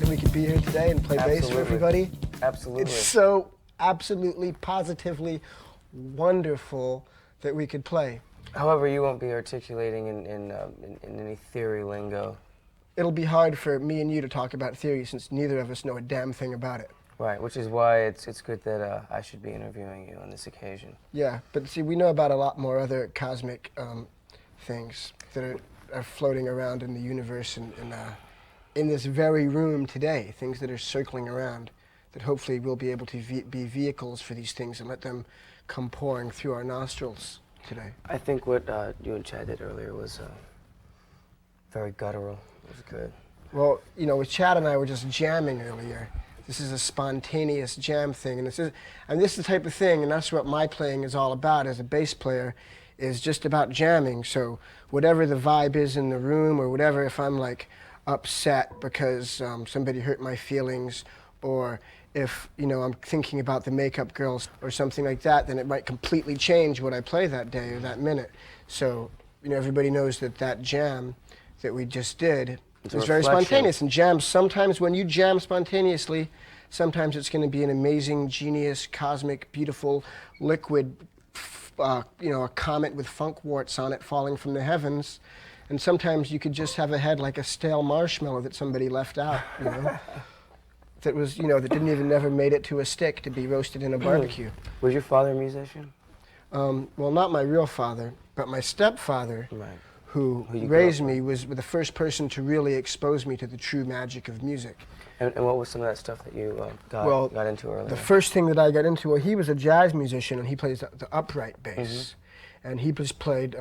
we could be here today and play bass for everybody. Absolutely. It's so absolutely, positively wonderful that we could play. However, you won't be articulating in any theory lingo. It'll be hard for me and you to talk about theory since neither of us know a damn thing about it. Right, which is why it's good that I should be interviewing you on this occasion. Yeah, but see, we know about a lot more other cosmic things that are floating around in the universe and in this very room today, things that are circling around, that hopefully we'll be able to be vehicles for these things and let them come pouring through our nostrils today. I think what you and Chad did earlier was very guttural. It was good. Well, you know, with Chad and I were just jamming earlier. This is a spontaneous jam thing, and this is the type of thing, and that's what my playing is all about as a bass player, is just about jamming. So whatever the vibe is in the room, or whatever, if I'm like upset because somebody hurt my feelings, or if, you know, I'm thinking about the Makeup Girls or something like that, then it might completely change what I play that day or that minute. So, you know, everybody knows that that jam that we just did is very spontaneous. And jams, sometimes when you jam spontaneously, sometimes it's going to be an amazing, genius, cosmic, beautiful, liquid, you know, a comet with funk warts on it falling from the heavens. And sometimes you could just have a head like a stale marshmallow that somebody left out, you know, that was, you know, that didn't even never made it to a stick to be roasted in a barbecue. Was your father a musician? Well, not my real father, but my stepfather. Right. Who raised me was the first person to really expose me to the true magic of music. And what was some of that stuff that you got into earlier? The first thing that I got into, well, he was a jazz musician and he plays the upright bass. And he just played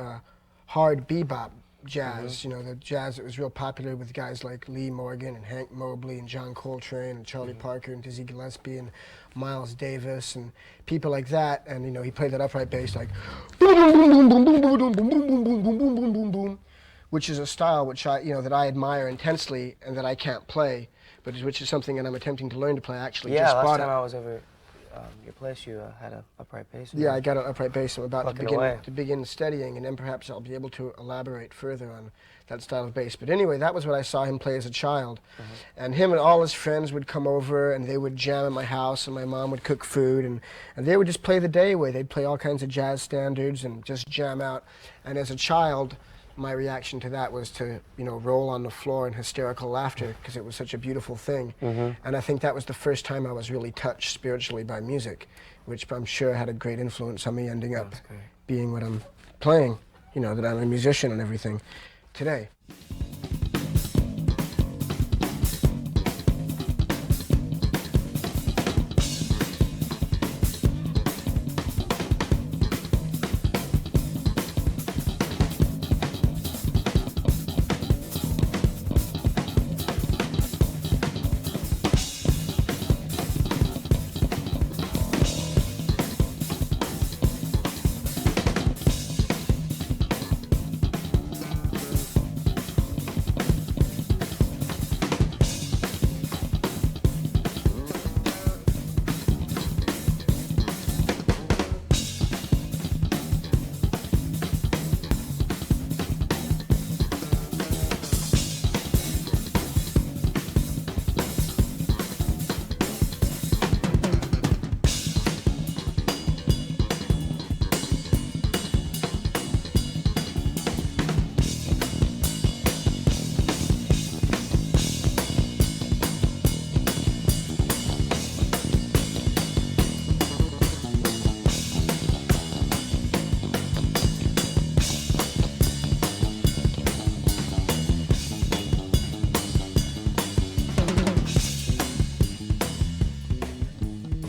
hard bebop jazz, you know, the jazz that was real popular with guys like Lee Morgan and Hank Mobley and John Coltrane and Charlie Parker and Dizzy Gillespie and Miles Davis and people like that. And, you know, he played that upright bass like boom, boom, boom, boom, boom, boom, boom, boom, boom, boom, boom, boom, boom, boom, boom, which is a style which I, you know, that I admire intensely and that I can't play, but which is something that I'm attempting to learn to play. I actually just bought it. Yeah, last time I was over your place, you had an upright bass. Yeah, I got an upright bass. I'm about to begin studying, and then perhaps I'll be able to elaborate further on that style of bass. But anyway, that was what I saw him play as a child. And him and all his friends would come over, and they would jam at my house, and my mom would cook food, and they would just play the day away. They'd play all kinds of jazz standards and just jam out. And as a child, my reaction to that was to, you know, roll on the floor in hysterical laughter because it was such a beautiful thing. And I think that was the first time I was really touched spiritually by music, which I'm sure had a great influence on me ending up being what I'm playing, you know, that I'm a musician and everything today.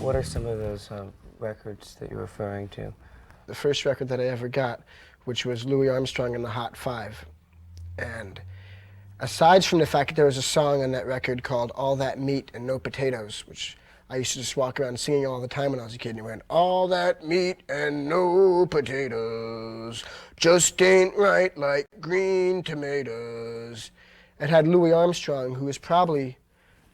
What are some of those records that you're referring to? The first record that I ever got, which was Louis Armstrong and the Hot Five. And aside from the fact that there was a song on that record called All That Meat and No Potatoes, which I used to just walk around singing all the time when I was a kid, and it went, all that meat and no potatoes just ain't right like green tomatoes. It had Louis Armstrong, who was probably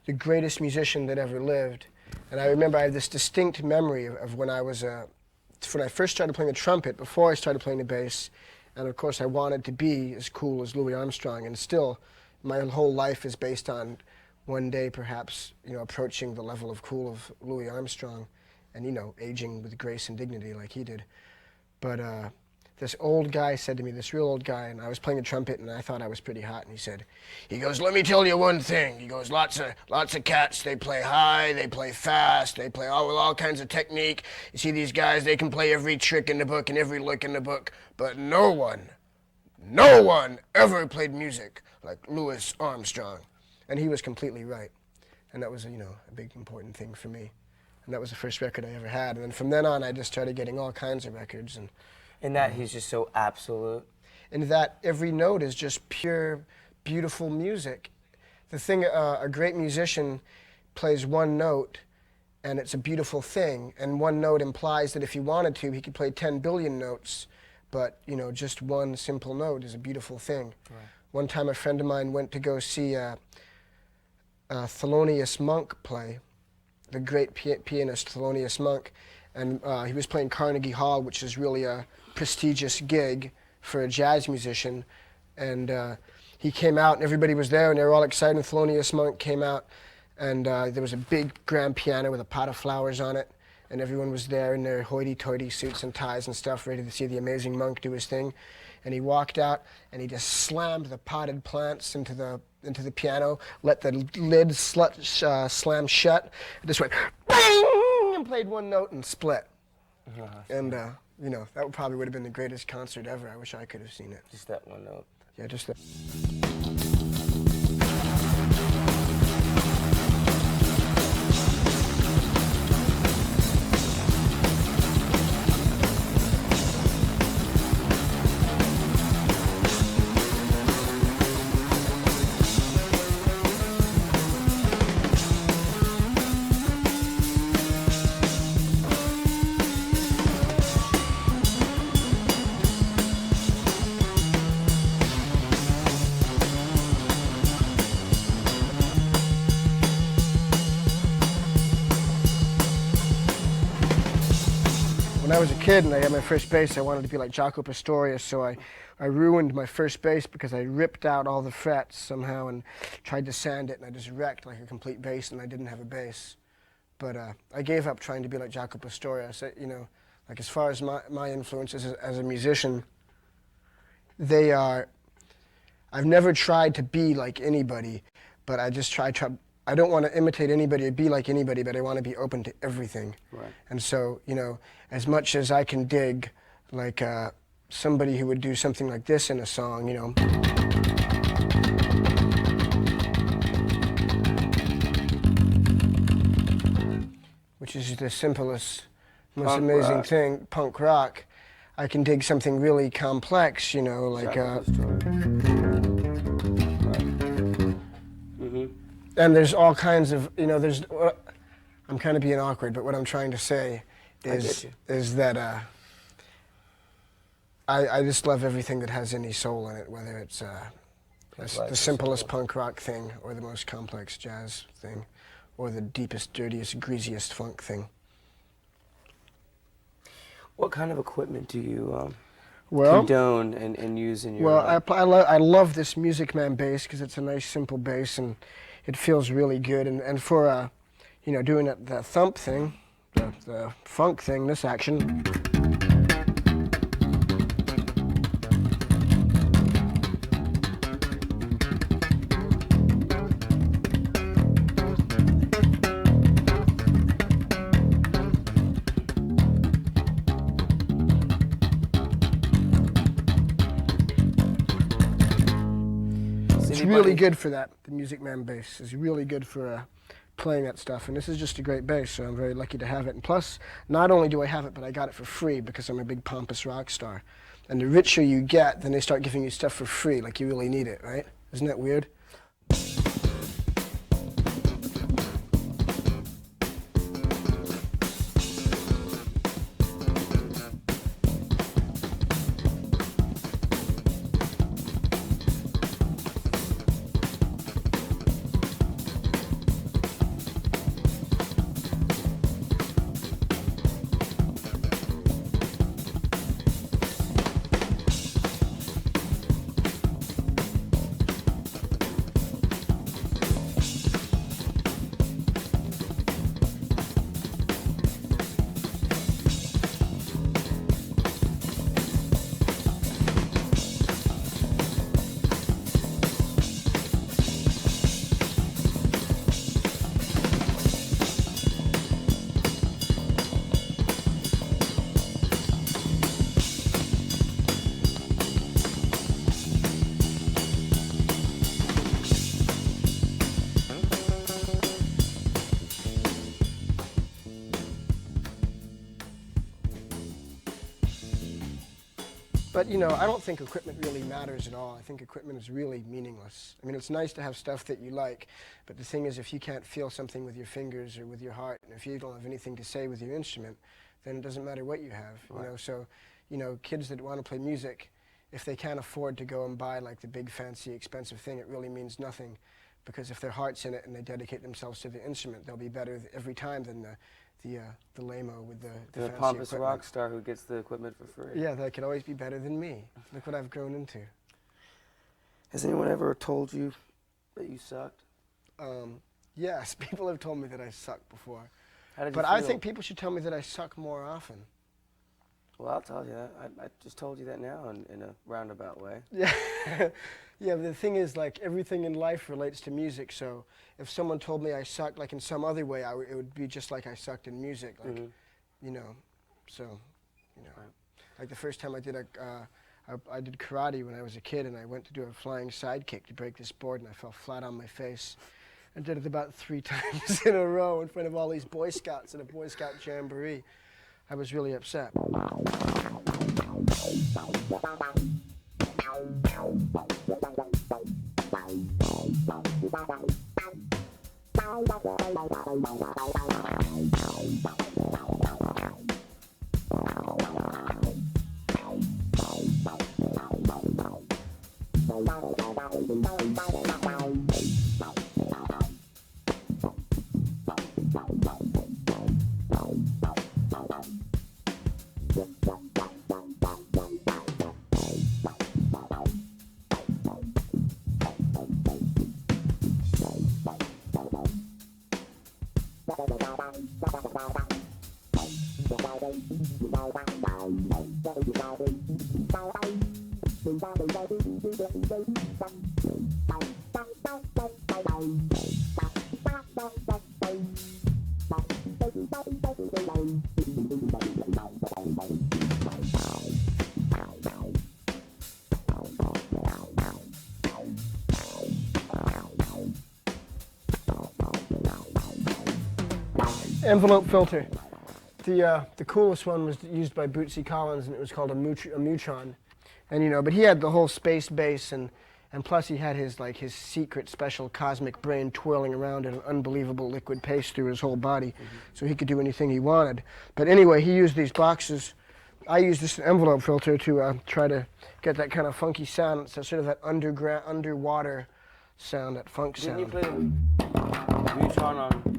the greatest musician that ever lived. And I remember I have this distinct memory of when I was, when I first started playing the trumpet, before I started playing the bass. And of course I wanted to be as cool as Louis Armstrong, and still my whole life is based on one day perhaps, approaching the level of cool of Louis Armstrong and, aging with grace and dignity like he did. But this old guy said to me, this real old guy, and I was playing the trumpet and I thought I was pretty hot, and he goes, let me tell you one thing. He goes, lots of cats, they play high, they play fast, they play with all kinds of technique. You see these guys, they can play every trick in the book and every lick in the book, but no one ever played music like Louis Armstrong. And he was completely right. And that was, a big important thing for me. And that was the first record I ever had. And then from then on, I just started getting all kinds of records. And in that he's just so absolute. In that every note is just pure, beautiful music. The thing, a great musician plays one note, and it's a beautiful thing. And one note implies that if he wanted to, he could play 10 billion notes. But, just one simple note is a beautiful thing. Right. One time a friend of mine went to go see Thelonious Monk play, the great pianist Thelonious Monk, and he was playing Carnegie Hall, which is really a prestigious gig for a jazz musician. And he came out, and everybody was there, and they were all excited. And Thelonious Monk came out, and there was a big grand piano with a pot of flowers on it, and everyone was there in their hoity-toity suits and ties and stuff, ready to see the amazing Monk do his thing. And he walked out, and he just slammed the potted plants into the piano, let the lid slam shut, and just went bang, and played one note and split. And that probably would have been the greatest concert ever. I wish I could have seen it. Just that one note. Yeah, just that. When I was a kid and I had my first bass, I wanted to be like Jaco Pastorius, so I ruined my first bass because I ripped out all the frets somehow and tried to sand it, and I just wrecked like a complete bass, and I didn't have a bass. But I gave up trying to be like Jaco Pastorius. Like as far as my influences as a musician, they are, I've never tried to be like anybody, but I just try. I don't want to imitate anybody or be like anybody, but I want to be open to everything. Right. And so, as much as I can dig, like somebody who would do something like this in a song, which is the simplest, most Punk amazing rock. thing, punk rock. I can dig something really complex, like. And there's all kinds of, I'm kind of being awkward, but what I'm trying to say is that I just love everything that has any soul in it, whether it's the simplest punk rock thing or the most complex jazz thing or the deepest, dirtiest, greasiest funk thing. What kind of equipment do you condone and use in your... Well, I love this Music Man bass because it's a nice, simple bass, and it feels really good. And for, doing the thump thing, the funk thing, this action. It's really good for that. The Music Man bass is really good for playing that stuff. And this is just a great bass, so I'm very lucky to have it. And plus, not only do I have it, but I got it for free because I'm a big pompous rock star. And the richer you get, then they start giving you stuff for free, like you really need it, right? Isn't that weird? But you know, I don't think equipment really matters at all. I think equipment is really meaningless. I mean, it's nice to have stuff that you like, but the thing is, if you can't feel something with your fingers or with your heart, and if you don't have anything to say with your instrument, then it doesn't matter what you have. Right. You know, so, you know, kids that want to play music, if they can't afford to go and buy like the big fancy expensive thing, it really means nothing, because if their heart's in it and they dedicate themselves to the instrument, they'll be better every time than the lame-o with the The fancy pompous equipment. rock star who gets the equipment for free. Yeah, that could always be better than me. Look what I've grown into. Has anyone ever told you that you sucked? Yes, people have told me that I suck before. How did you But feel? I think people should tell me that I suck more often. Well, I'll tell you that. I just told you that now in a roundabout way. Yeah, yeah. But the thing is, like, everything in life relates to music. So if someone told me I sucked, like in some other way, it would be just like I sucked in music, like, you know. So, you know, like the first time I did I did karate when I was a kid, and I went to do a flying side kick to break this board, and I fell flat on my face. I did it about 3 times in a row in front of all these Boy Scouts at a Boy Scout jamboree. I was really upset. Envelope filter. The coolest one was used by Bootsy Collins, and it was called a Mutron. And you know, but he had the whole space bass, and plus he had his secret special cosmic brain twirling around in an unbelievable liquid paste through his whole body, so he could do anything he wanted. But anyway, he used these boxes. I used this envelope filter to try to get that kind of funky sound, so sort of that underwater sound, that funk sound. Didn't you play the Neutron on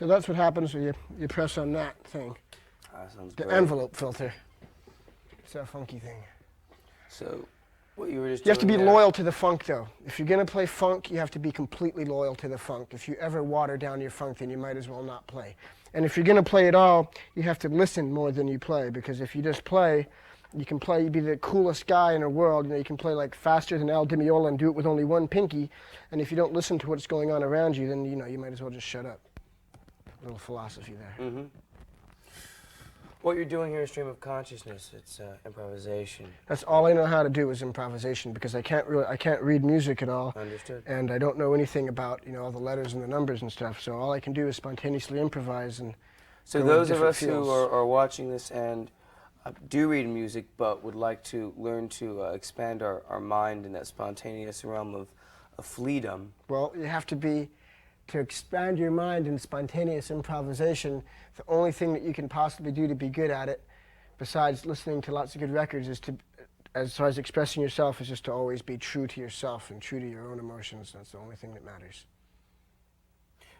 So that's what happens when you press on that thing, the envelope filter. It's a funky thing. So, what you were just You have to be doing there- loyal to the funk, though. If you're going to play funk, you have to be completely loyal to the funk. If you ever water down your funk, then you might as well not play. And if you're going to play at all, you have to listen more than you play, because if you just play, you can play, you'd be the coolest guy in the world. You know, you can play like faster than Al Di Meola and do it with only one pinky. And if you don't listen to what's going on around you, then you know you might as well just shut up. A little philosophy there. Mm-hmm. What you're doing here is stream of consciousness. It's improvisation. That's all I know how to do is improvisation, because I can't read music at all. Understood. And I don't know anything about, you know, all the letters and the numbers and stuff. So all I can do is spontaneously improvise and. So go in those of different us fields. who are watching this and do read music but would like to learn to expand our mind in that spontaneous realm of fleadom. Well, you have to expand your mind in spontaneous improvisation, the only thing that you can possibly do to be good at it, besides listening to lots of good records, is to, as far as expressing yourself, is just to always be true to yourself and true to your own emotions. That's the only thing that matters.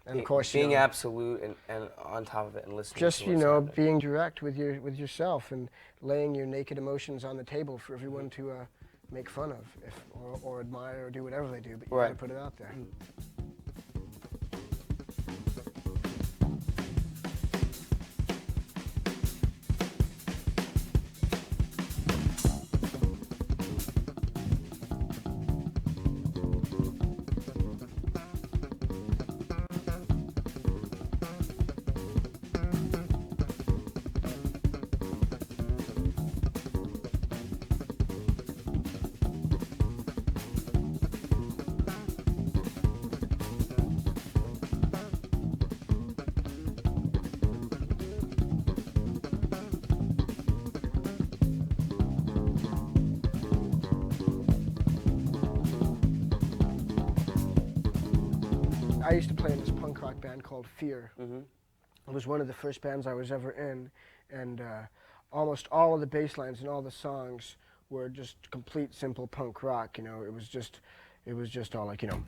And of course, being you know, absolute and on top of it and listening just, to you what's know, happening. being direct with yourself and laying your naked emotions on the table for everyone to make fun of, or admire, or do whatever they do. But you Right. got to put it out there. I used to play in this punk rock band called Fear. It was one of the first bands I was ever in, and almost all of the bass lines and all the songs were just complete simple punk rock. You know, it was just all like, you know.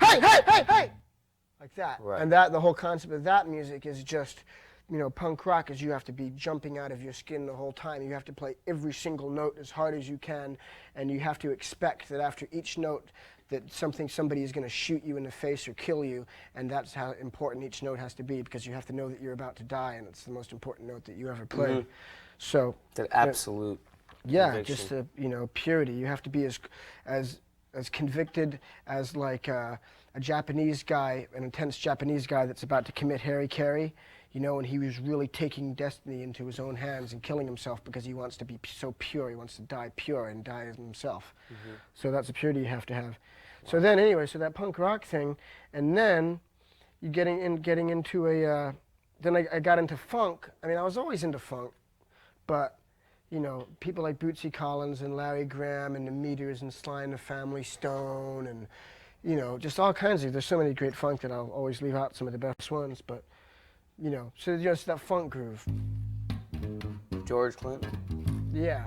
Hey! Like that. Right. And that, the whole concept of that music is just, you know, punk rock is you have to be jumping out of your skin the whole time. You have to play every single note as hard as you can, and you have to expect that after each note that somebody is going to shoot you in the face or kill you, and that's how important each note has to be, because you have to know that you're about to die, and it's the most important note that you ever played. So That absolute yeah, conviction. just the, you know, purity. You have to be as convicted as like a Japanese guy, an intense Japanese guy that's about to commit harikari, you know, and he was really taking destiny into his own hands and killing himself because he wants to be so pure. He wants to die pure and die as himself. So that's the purity you have to have. So then anyway, so that punk rock thing, and then you getting into a, then I got into funk. I mean, I was always into funk, but you know, people like Bootsy Collins and Larry Graham and the Meters and Sly and the Family Stone and, you know, just all kinds of, there's so many great funk that I'll always leave out some of the best ones, but, you know, so just that funk groove. George Clinton. Yeah.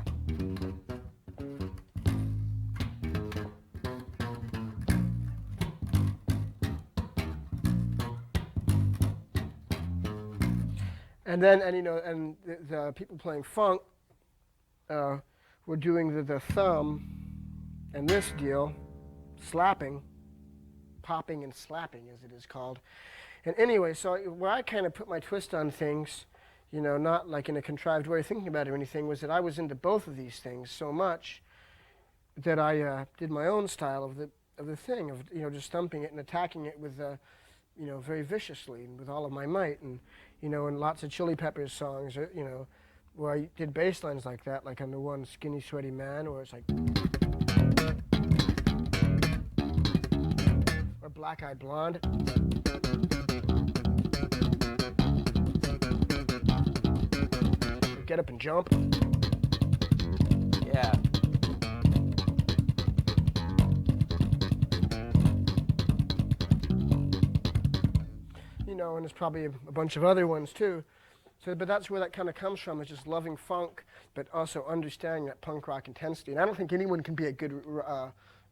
And then, and you know, and the people playing funk were doing the thumb and this deal, slapping, popping and slapping as it is called. And anyway, so where I kind of put my twist on things, you know, not like in a contrived way of thinking about it or anything, was that I was into both of these things so much that I did my own style of the thing, of, you know, just thumping it and attacking it with, you know, very viciously and with all of my might. And, you know, and lots of Chili Peppers songs, you know, where I did bass lines like that, like on the one Skinny Sweaty Man, where it's like, or Black Eyed Blonde. Or Get Up and Jump. Yeah. You know, and there's probably a bunch of other ones too. So, but that's where that kind of comes from, is just loving funk, but also understanding that punk rock intensity. And I don't think anyone can be a good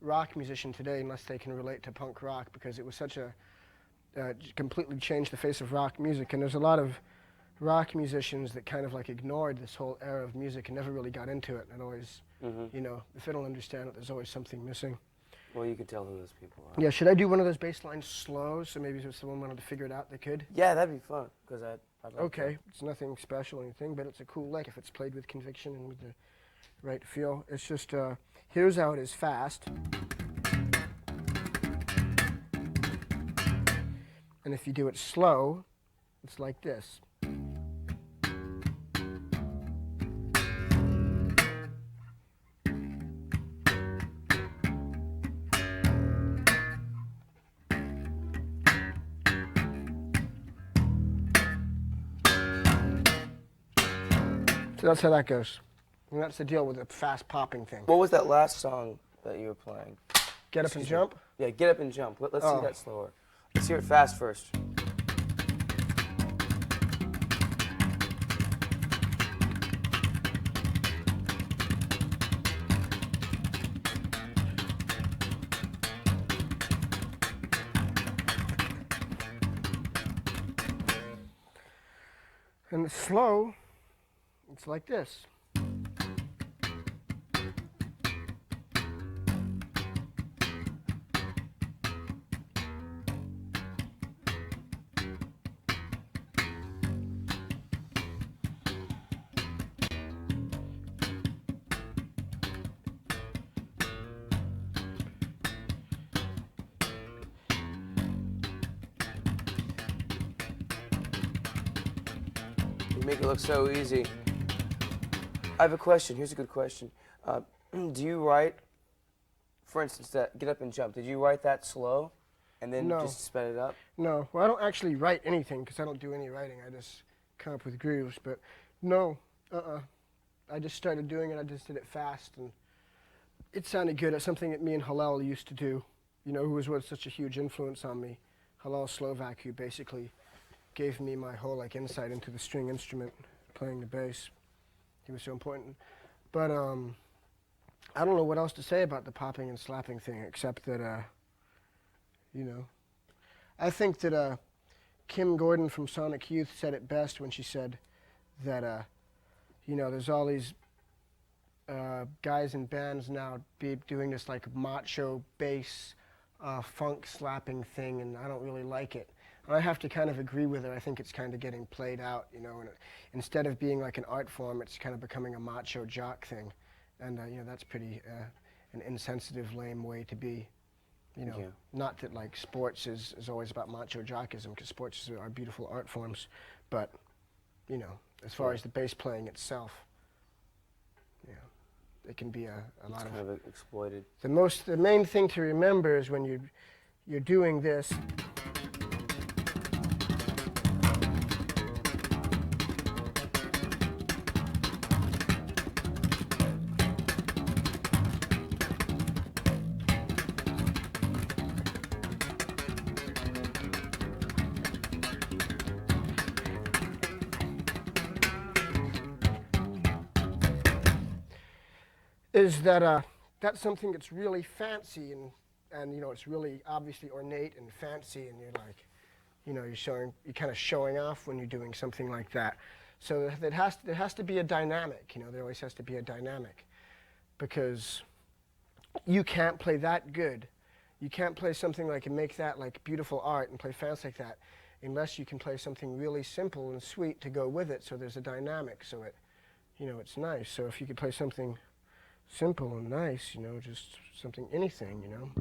rock musician today unless they can relate to punk rock, because it was such a, completely changed the face of rock music. And there's a lot of rock musicians that kind of like ignored this whole era of music and never really got into it. And always, you know, if they don't understand it, there's always something missing. Well, you could tell who those people are. Yeah, should I do one of those bass lines slow, so maybe if someone wanted to figure it out, they could? Yeah, that'd be fun, because I'd like Okay, it's nothing special or anything, but it's a cool lick if it's played with conviction and with the right feel. It's just, here's how it is fast. And if you do it slow, it's like this. So that's how that goes. And that's the deal with the fast popping thing. What was that last song that you were playing? Get Up and Jump? Yeah, Get Up and Jump. Let's Oh. see that slower. Let's hear it fast first. And the slow, it's like this. You make it look so easy. I have a question. Here's a good question. Do you write, for instance, that Get Up and Jump, did you write that slow and then No. just sped it up? No, well, I don't actually write anything because I don't do any writing. I just come up with grooves. But no, I just started doing it. I just did it fast, and it sounded good. It's something that me and Hillel used to do, you know, who was such a huge influence on me. Hillel Slovak, who basically gave me my whole insight into the string instrument, playing the bass. He was so important. But I don't know what else to say about the popping and slapping thing, except that, you know, I think that Kim Gordon from Sonic Youth said it best when she said that, you know, there's all these guys in bands now doing this macho bass funk slapping thing, and I don't really like it. And I have to kind of agree with her. I think it's kind of getting played out, you know, and instead of being like an art form, it's kind of becoming a macho jock thing. And, you know, that's pretty an insensitive, lame way to be. You know, Yeah. not that sports is always about macho jockism, because sports are beautiful art forms, but, you know, as far as the bass playing itself, you know, it can be a lot It's of... kind of exploited. The main thing to remember is when you're doing this, is that that's something that's really fancy, and you know, it's really obviously ornate and fancy, and you're like, you know, you're kind of showing off when you're doing something like that. So there has to be a dynamic, you know, there always has to be a dynamic, because you can't play that good. You can't play something and make that beautiful art and play fast like that unless you can play something really simple and sweet to go with it, so there's a dynamic, so it, you know, it's nice. So if you could play something simple and nice, you know, just something, anything, you know.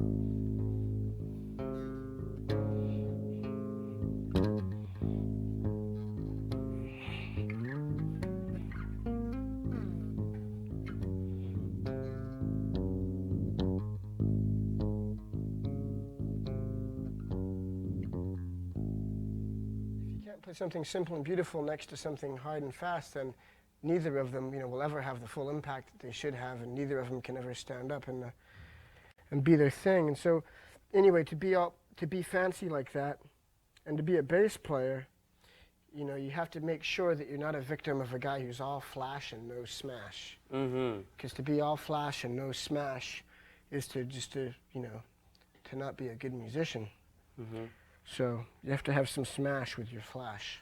If you can't play something simple and beautiful next to something hard and fast, then neither of them, you know, will ever have the full impact that they should have, and neither of them can ever stand up and be their thing. And so, anyway, to be fancy like that, and to be a bass player, you know, you have to make sure that you're not a victim of a guy who's all flash and no smash. Mm-hmm. Because to be all flash and no smash is to you know, to not be a good musician. Mm-hmm. So you have to have some smash with your flash.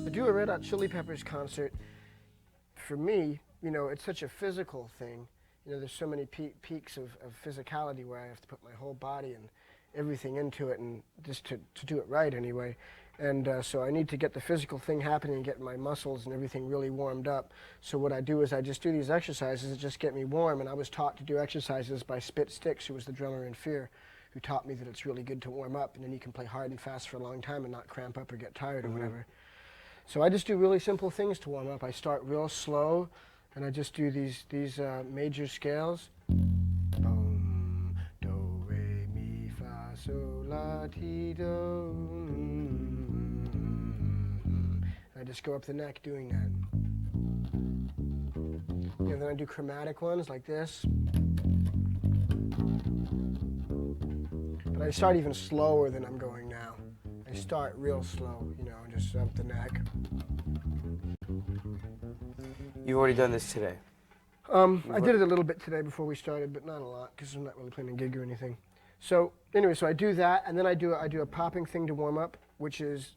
To do a Red Hot Chili Peppers concert, for me, you know, it's such a physical thing. You know, there's so many peaks of physicality where I have to put my whole body and everything into it, and just to do it right anyway. And so I need to get the physical thing happening and get my muscles and everything really warmed up. So what I do is I just do these exercises that just get me warm, and I was taught to do exercises by Spit Sticks, who was the drummer in Fear, who taught me that it's really good to warm up, and then you can play hard and fast for a long time and not cramp up or get tired or whatever. So I just do really simple things to warm up. I start real slow, And I just do these major scales. Do, re, mi, fa, sol, la, ti, do. I just go up the neck doing that. And then I do chromatic ones like this. But I start even slower than I'm going now. I start real slow, you know, just up the neck. You've already done this today. I did it a little bit today before we started, but not a lot because I'm not really playing a gig or anything. So anyway, so I do that, and then I do a popping thing to warm up, which is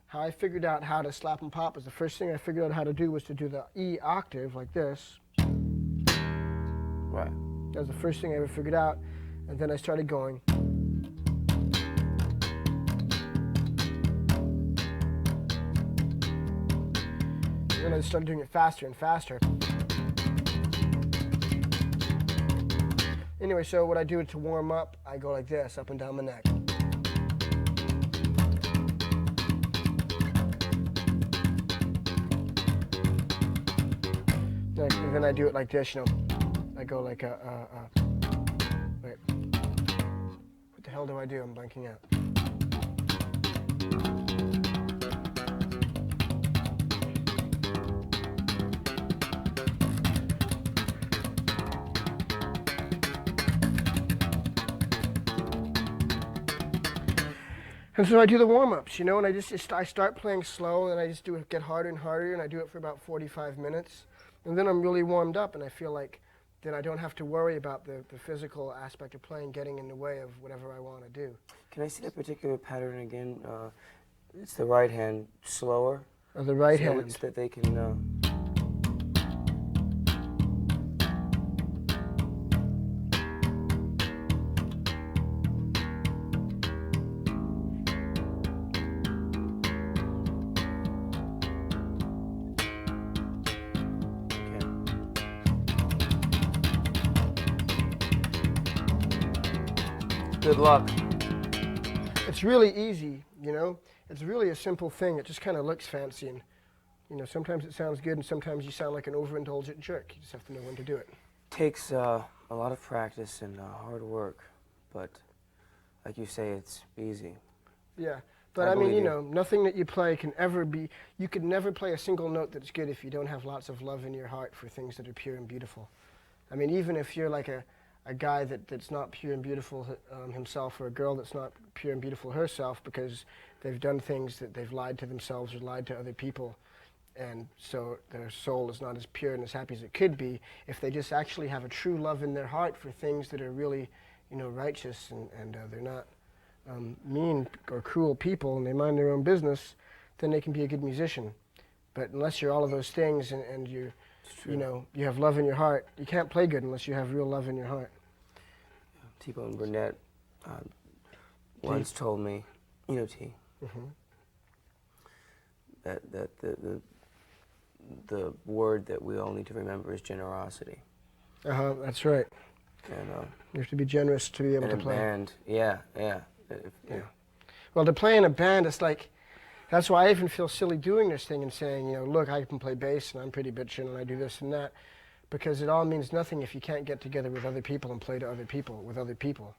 how I figured out how to slap and pop. Was the first thing I figured out how to do was to do the E octave like this. Right. That was the first thing I ever figured out, and then I started going. And then I started doing it faster and faster. Anyway, so what I do to warm up, I go like this, up and down my neck. And then I do it like this, you know. I go like wait. What the hell do I do? I'm blanking out. And so I do the warm-ups, you know, and I start playing slow, and I just get harder and harder, and I do it for about 45 minutes. And then I'm really warmed up, and I feel like then I don't have to worry about the physical aspect of playing getting in the way of whatever I want to do. Can I see that particular pattern again? It's the right hand slower. Or the right so hand. It's that they can... Good luck. It's really easy, you know. It's really a simple thing. It just kind of looks fancy, and you know, sometimes it sounds good, and sometimes you sound like an overindulgent jerk. You just have to know when to do it. Takes a lot of practice and hard work, but like you say, it's easy. Yeah, but I mean, you know, nothing that you play can ever be. You could never play a single note that's good if you don't have lots of love in your heart for things that are pure and beautiful. I mean, even if you're like a guy that's not pure and beautiful himself, or a girl that's not pure and beautiful herself because they've done things that they've lied to themselves or lied to other people, and so their soul is not as pure and as happy as it could be, if they just actually have a true love in their heart for things that are really, you know, righteous, and they're not mean or cruel people, and they mind their own business, then they can be a good musician. But unless you're all of those things and you know, you have love in your heart, you can't play good unless you have real love in your heart. T-Bone Burnett once told me, you know T, that the word that we all need to remember is generosity. That's right. And you have to be generous to be able to play. Band, yeah. Well, to play in a band, it's like, that's why I even feel silly doing this thing and saying, you know, look, I can play bass and I'm pretty bitchin' and I do this and that, because it all means nothing if you can't get together with other people and play to other people, with other people.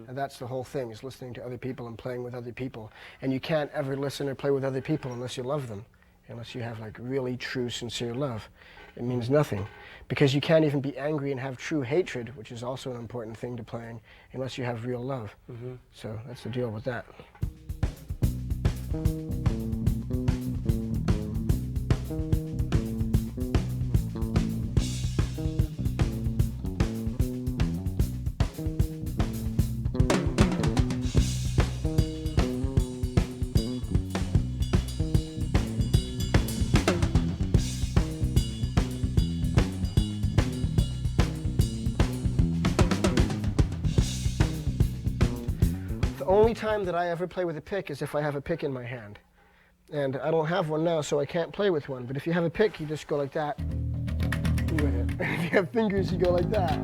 And that's the whole thing, is listening to other people and playing with other people. And you can't ever listen or play with other people unless you love them, unless you have like really true, sincere love. It means nothing, because you can't even be angry and have true hatred, which is also an important thing to playing, unless you have real love. So that's the deal with that. The only time that I ever play with a pick is if I have a pick in my hand. And I don't have one now, so I can't play with one. But if you have a pick, you just go like that. If you have fingers, you go like that.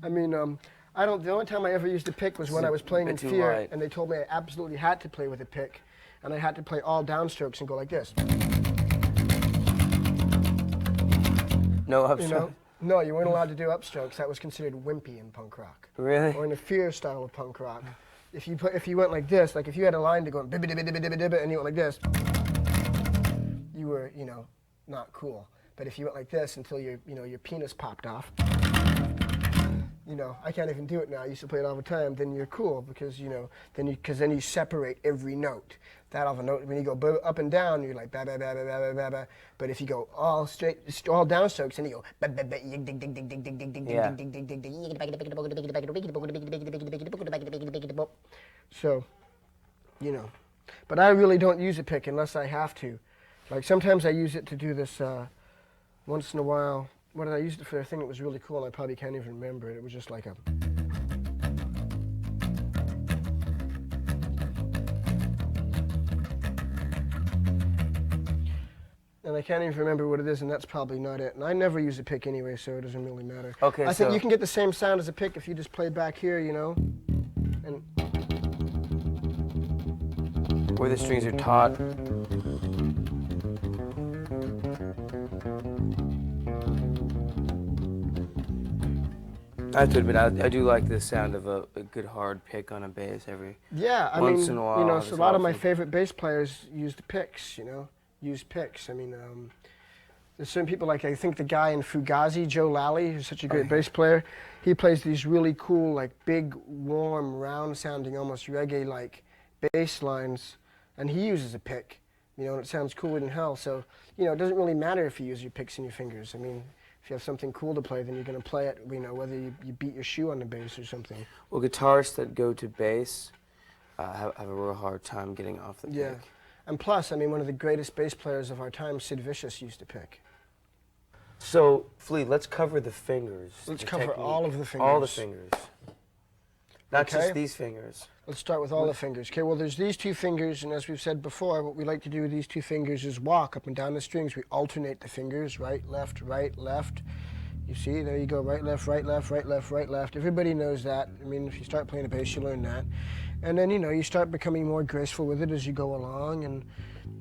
I mean, the only time I ever used a pick was when I was playing in Fear, and they told me I absolutely had to play with a pick. And I had to play all downstrokes and go like this. No You upstrokes. know? No, you weren't allowed to do upstrokes. That was considered wimpy in punk rock. Really? Or in the fear style of punk rock. If you went like this, like if you had a line to go bibba dibba dibba dibba dibba and you went like this, you were, not cool. But if you went like this until your penis popped off, I can't even do it now. I used to play it all the time. Then you're cool because then you separate every note. That all the note when you go up and down, you're like ba ba ba ba ba ba ba. But if you go all straight, all downstrokes, then you go ba ba ba dig dig dig dig dig dig dig dig Yeah. dig dig dig dig. So, but I really don't use a pick unless I have to. Like sometimes I use it to do this. Once in a while. What did I use it for? A thing that was really cool, and I probably can't even remember it. It was just like a. And I can't even remember what it is, and that's probably not it. And I never use a pick anyway, so it doesn't really matter. Okay, I think so- you can get the same sound as a pick if you just play back here, and Where the strings are taut. I have to admit, I do like the sound of a good hard pick on a bass every. yeah, I Once mean, in a while, so it's a lot of my awesome. favorite bass players use the picks, use picks. I mean, there's certain people like I think the guy in Fugazi, Joe Lally, who's such a great bass player. He plays these really cool, like big, warm, round-sounding, almost reggae-like bass lines, and he uses a pick. And it sounds cooler than hell. So, it doesn't really matter if you use your picks and your fingers. I mean, if you have something cool to play, then you're going to play it, whether you beat your shoe on the bass or something. Well, guitarists that go to bass have a real hard time getting off the Yeah. pick. And plus, I mean, one of the greatest bass players of our time, Sid Vicious, used to pick. So, Flea, let's cover the fingers. Let's the cover technique. all of the All the fingers. fingers. Not Okay. just these fingers. Let's start with all the fingers. Okay, well, there's these two fingers, and as we've said before, what we like to do with these two fingers is walk up and down the strings. We alternate the fingers, right, left, right, left. You see, there you go, right, left, right, left, right, left, right, left. Everybody knows that. I mean, if you start playing a bass, you learn that. And then, you start becoming more graceful with it as you go along, and,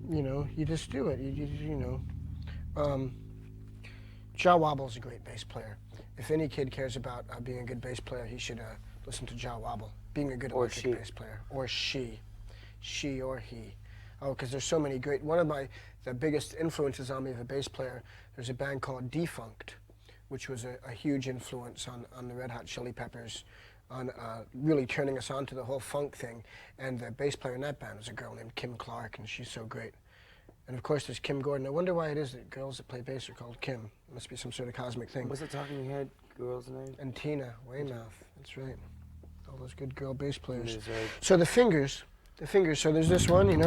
you just do it. Jah Wobble's a great bass player. If any kid cares about being a good bass player, he should listen to Jah Wobble, being a good Or electric she. bass player. Or she or he. Oh, because there's so many great, the biggest influences on me of a bass player, there's a band called Defunct, which was a huge influence on the Red Hot Chili Peppers, on really turning us on to the whole funk thing. And the bass player in that band was a girl named Kim Clark, and she's so great. And of course there's Kim Gordon. I wonder why it is that girls that play bass are called Kim. It must be some sort of cosmic thing. What's the talking head girl's name? And Tina Weymouth, that's right. All those good girl bass players. There's, uh, So the fingers, so there's this one, and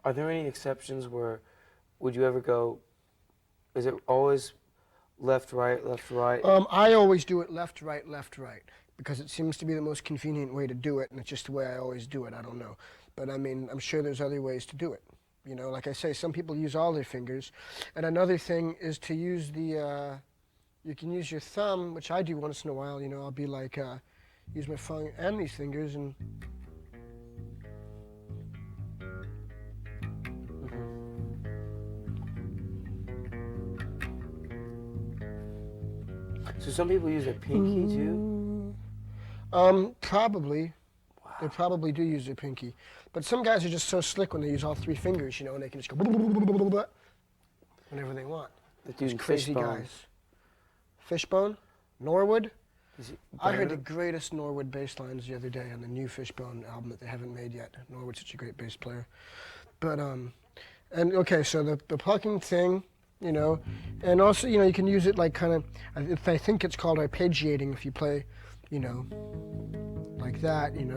Are there any exceptions where, would you ever go, is it always left, right, left, right? I always do it left, right, because it seems to be the most convenient way to do it, and it's just the way I always do it. I don't know. But I mean, I'm sure there's other ways to do it. Like I say, some people use all their fingers. And another thing is to use you can use your thumb, which I do once in a while. I'll be like, use my thumb and these fingers, and So some people use a pinky too? probably. They probably do use their pinky. But some guys are just so slick when they use all three fingers, and they can just go whenever they want. The These dude crazy Fishbone. guys. Fishbone? Norwood? Is it I heard better? the greatest Norwood bass lines the other day on the new Fishbone album that they haven't made yet. Norwood's such a great bass player. But, and okay, so the plucking thing, and also, you can use it like kind of, I think it's called arpeggiating if you play, like that, and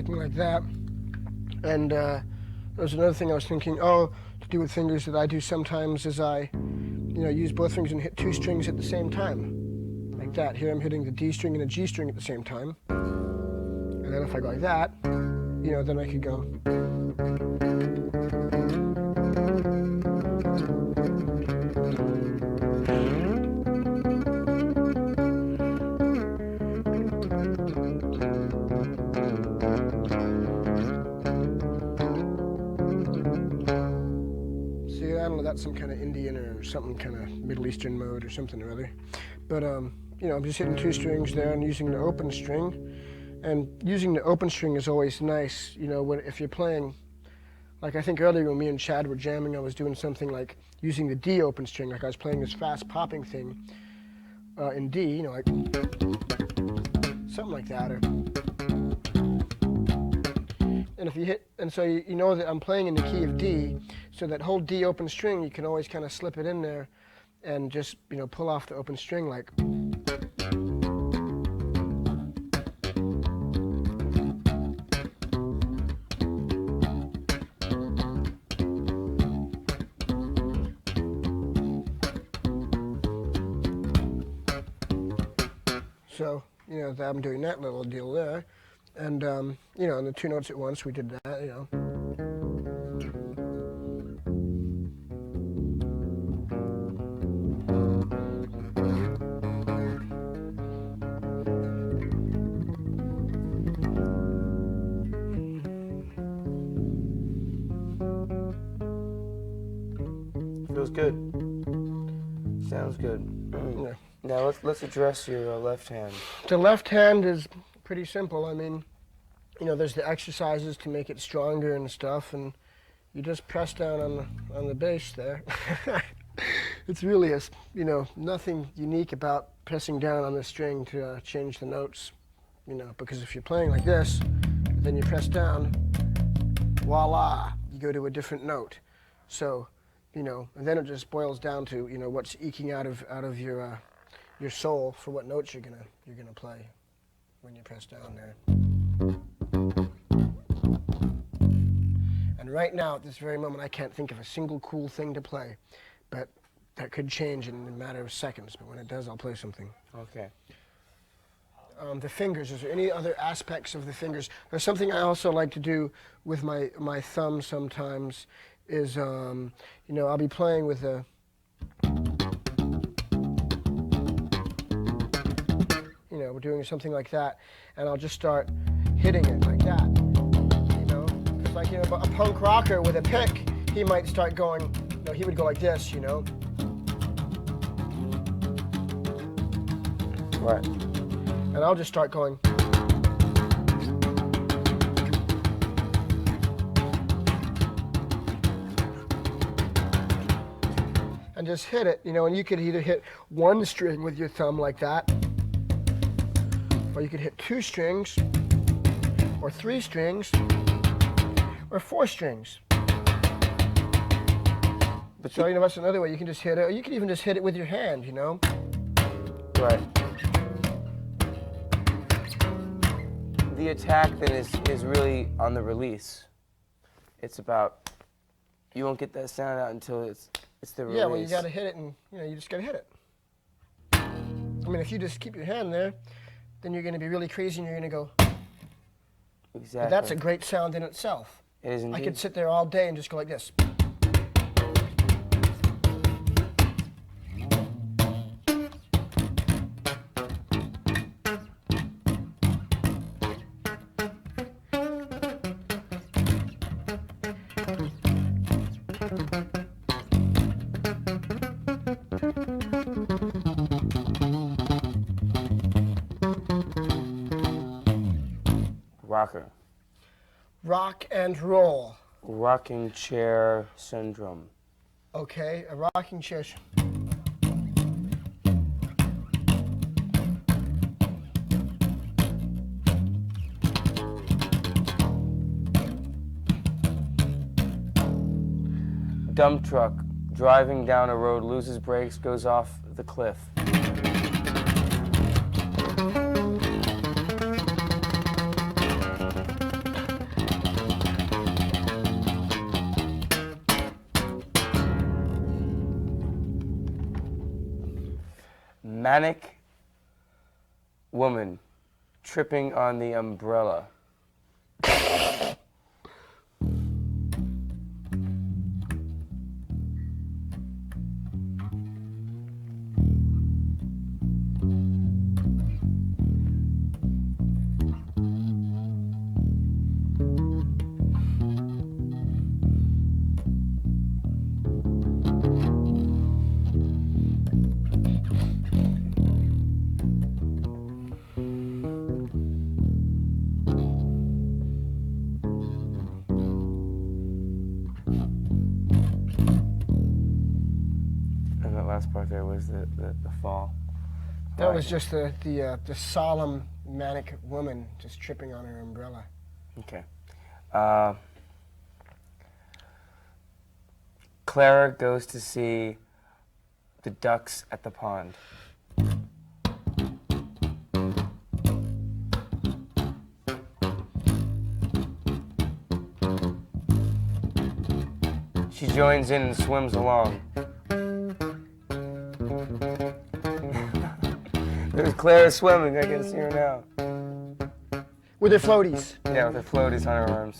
something like that. And there was another thing I was thinking, to do with fingers that I do sometimes is I, use both fingers and hit 2 strings at the same time, like that. Here I'm hitting the D string and the G string at the same time. And then if I go like that, then I could go. See, I don't know, that's some kind of Indian or something kind of Middle Eastern mode or something or other. But, I'm just hitting 2 strings there and using the open string. And using the open string is always nice, if you're playing, like I think earlier when me and Chad were jamming, I was doing something like using the D open string, like I was playing this fast popping thing in D, like something like that. And if you hit, and so you know that I'm playing in the key of D, so that whole D open string, you can always kind of slip it in there and just, pull off the open string like. So, I'm doing that little deal there. And, and the 2 notes at once, we did that, Feels good. Sounds good. Yeah. Now let's address your left hand. The left hand is pretty simple. I mean, there's the exercises to make it stronger and stuff, and you just press down on the bass there. It's really nothing unique about pressing down on the string to change the notes, because if you're playing like this, then you press down, voila, you go to a different note. So, and then it just boils down to what's eking out of your soul for what notes you're gonna play when you press down there. And right now, at this very moment, I can't think of a single cool thing to play, but that could change in a matter of seconds. But when it does, I'll play something. Okay. The fingers, is there any other aspects of the fingers? There's something I also like to do with my thumb sometimes is, I'll be playing with a, we're doing something like that, and I'll just start hitting it like that, It's like, a punk rocker with a pick, he might start going, he would go like this, Right. And I'll just start going. And just hit it, and you could either hit 1 string with your thumb like that, or you could hit 2 strings, or 3 strings, or 4 strings. But so, that's another way you can just hit it, or you can even just hit it with your hand, Right. The attack then is really on the release. It's about, you won't get that sound out until it's the release. Yeah, well, you got to hit it, and you just got to hit it. I mean, if you just keep your hand there, then you're going to be really crazy, and you're going to go. Exactly. But that's a great sound in itself. It is indeed. I could sit there all day and just go like this. Rocker. Rock and roll. Rocking chair syndrome. Okay, a rocking chair. Dump truck. Driving down a road, loses brakes, goes off the cliff. Manic woman tripping on the umbrella. Last part there was the fall. That was just the solemn, manic woman just tripping on her umbrella. Okay. Clara goes to see the ducks at the pond. She joins in and swims along. There's Clara swimming. I can see her now. With her floaties. Yeah, with her floaties on her arms.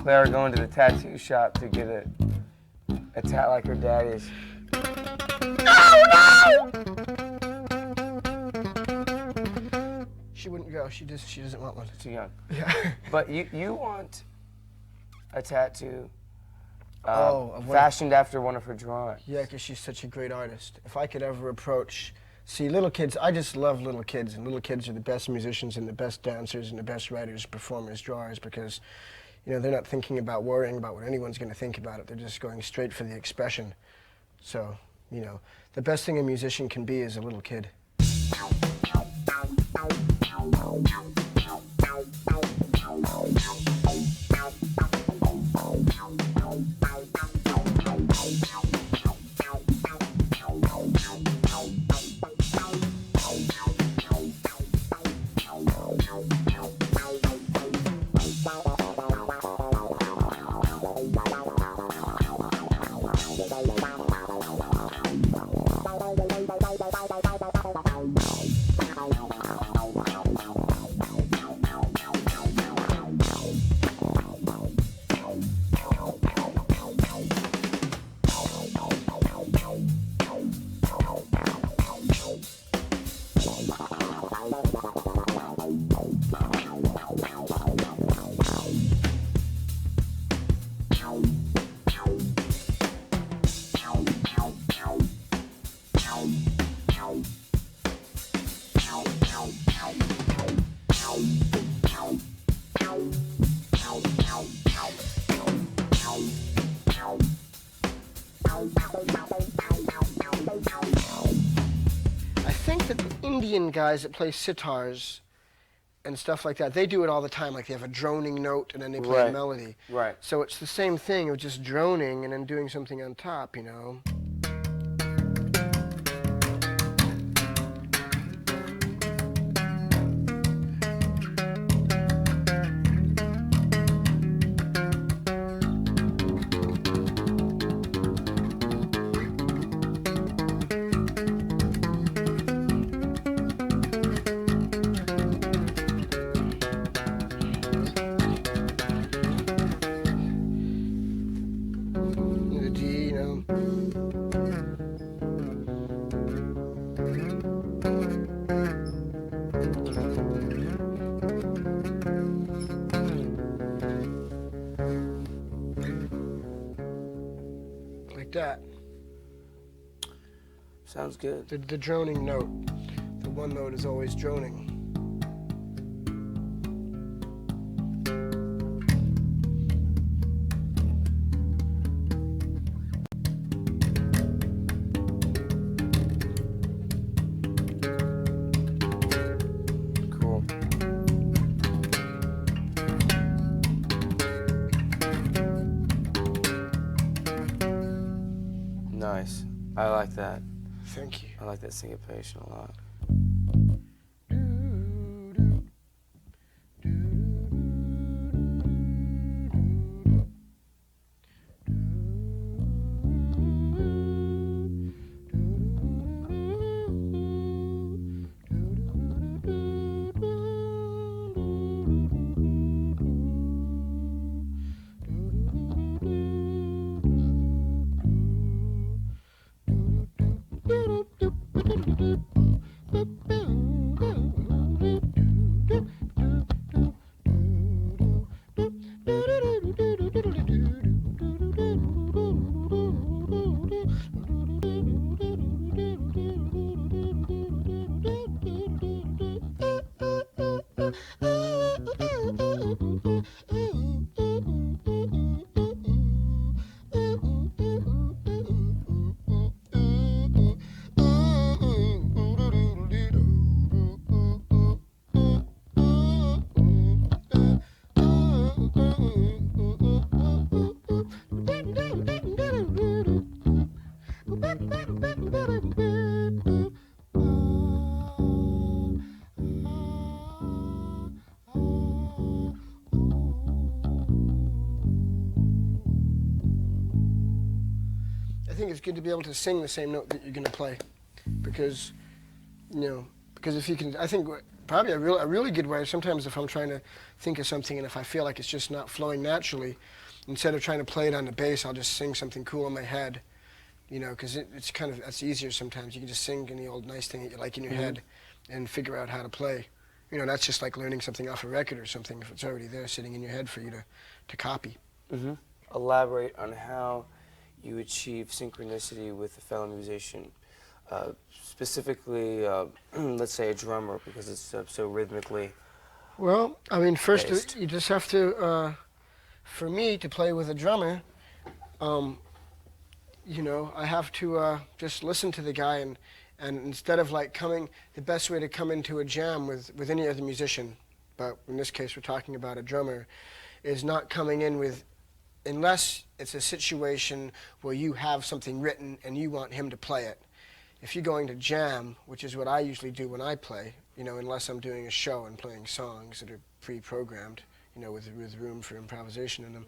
Clara going to the tattoo shop to get a tat like her daddy's. Oh no! She wouldn't go. She doesn't want one. Too young. Yeah. But you want a tattoo fashioned after one of her drawings. Yeah, because she's such a great artist. If I could ever approach, see, little kids, I just love little kids, and little kids are the best musicians and the best dancers and the best writers, performers, drawers, because, you know, they're not thinking about worrying about what anyone's going to think about it. They're just going straight for the expression. So, you know, the best thing a musician can be is a little kid. Indian guys that play sitars and stuff like that, they do it all the time. Like they have a droning note and then they play a melody. Right. So it's the same thing of just droning and then doing something on top, you know. That. Sounds good. The droning note. The one note is always droning. Cool. Nice. I like that. Thank you. I like that syncopation a lot. it's good to be able to sing the same note that you're going to play, because, because if you can, I think probably a really good way, sometimes if I'm trying to think of something and if I feel like it's just not flowing naturally, instead of trying to play it on the bass, I'll just sing something cool in my head, because it's kind of, that's easier sometimes. You can just sing any old nice thing that you like in your head and figure out how to play. That's just like learning something off a record or something if it's already there sitting in your head for you to copy. Mm-hmm. Elaborate on how you achieve synchronicity with a fellow musician, specifically, let's say a drummer, because it's so rhythmically Well, I mean, first based. you just have to, for me to play with a drummer, I have to just listen to the guy and instead of like the best way to come into a jam with any other musician, but in this case we're talking about a drummer, is not coming in with, unless it's a situation where you have something written and you want him to play it. If you're going to jam, which is what I usually do when I play, unless I'm doing a show and playing songs that are pre-programmed, with room for improvisation in them,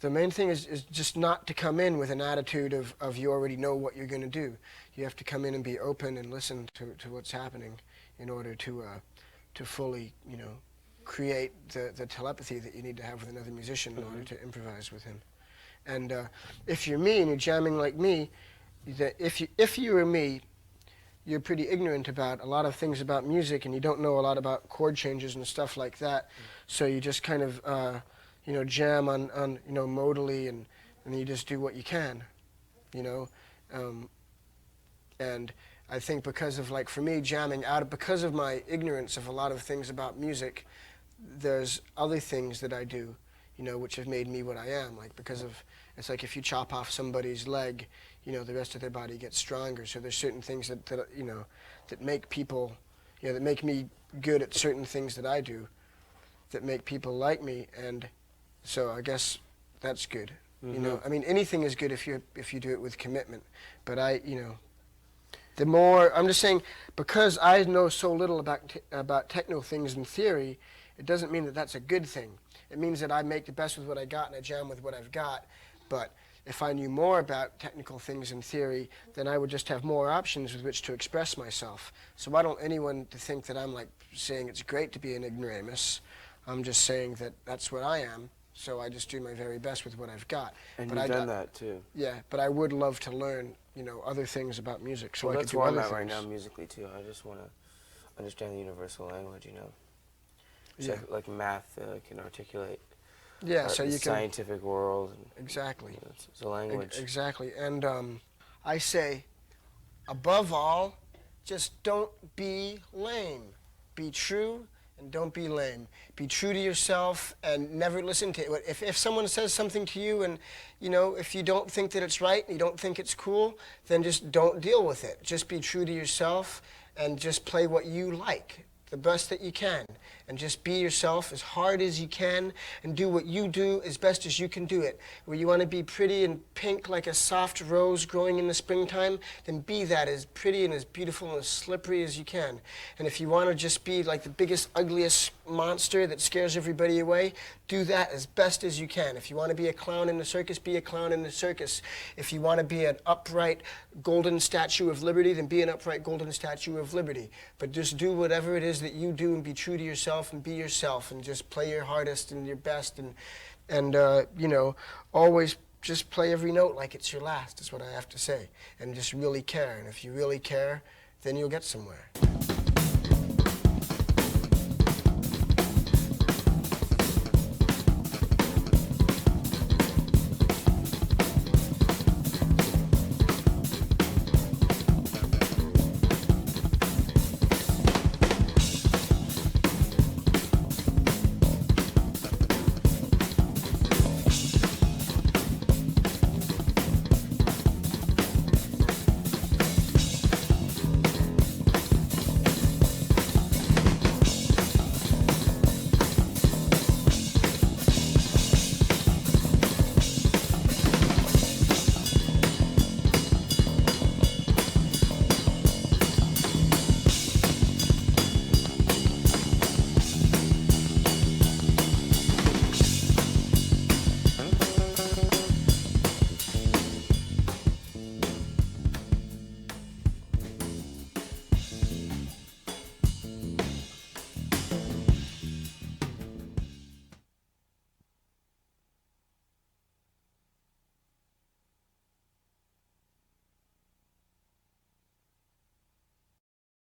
the main thing is just not to come in with an attitude of you already know what you're going to do. You have to come in and be open and listen to what's happening in order to fully, create the telepathy that you need to have with another musician in order to improvise with him. And if you're me and you're jamming like me, if you were me, you're pretty ignorant about a lot of things about music and you don't know a lot about chord changes and stuff like that. So you just kind of jam on modally and you just do what you can, and I think because of, like, for me, jamming because of my ignorance of a lot of things about music, there's other things that I do, which have made me what I am. Like, it's like if you chop off somebody's leg, the rest of their body gets stronger. So there's certain things that make people, that make me good at certain things that I do, that make people like me, and so I guess that's good. I mean, anything is good if you do it with commitment. But the more, I'm just saying, because I know so little about techno things in theory, it doesn't mean that that's a good thing. It means that I make the best with what I got and I jam with what I've got. But if I knew more about technical things in theory, then I would just have more options with which to express myself. So I don't want anyone to think that I'm like saying it's great to be an ignoramus. I'm just saying that that's what I am. So I just do my very best with what I've got. And you've done that too. Yeah, but I would love to learn, other things about music, so well, I could do other things. that's where I'm at right now musically too. I just want to understand the universal language, Yeah. like math can articulate. Yeah, so you the can. Scientific world. And, Exactly. It's a language. Exactly, and I say, above all, just don't be lame. Be true. And don't be lame. Be true to yourself and never listen to it. If someone says something to you and, if you don't think that it's right and you don't think it's cool, then just don't deal with it. Just be true to yourself and just play what you like, the best that you can. And just be yourself as hard as you can and do what you do as best as you can do it. Where you want to be pretty and pink like a soft rose growing in the springtime, then be that, as pretty and as beautiful and as slippery as you can. And if you want to just be like the biggest, ugliest monster that scares everybody away, do that as best as you can. If you want to be a clown in the circus, be a clown in the circus. If you want to be an upright golden statue of liberty, then be an upright golden statue of liberty. But just do whatever it is that you do and be true to yourself and be yourself and just play your hardest and your best and always just play every note like it's your last, is what I have to say. And just really care. And if you really care, then you'll get somewhere.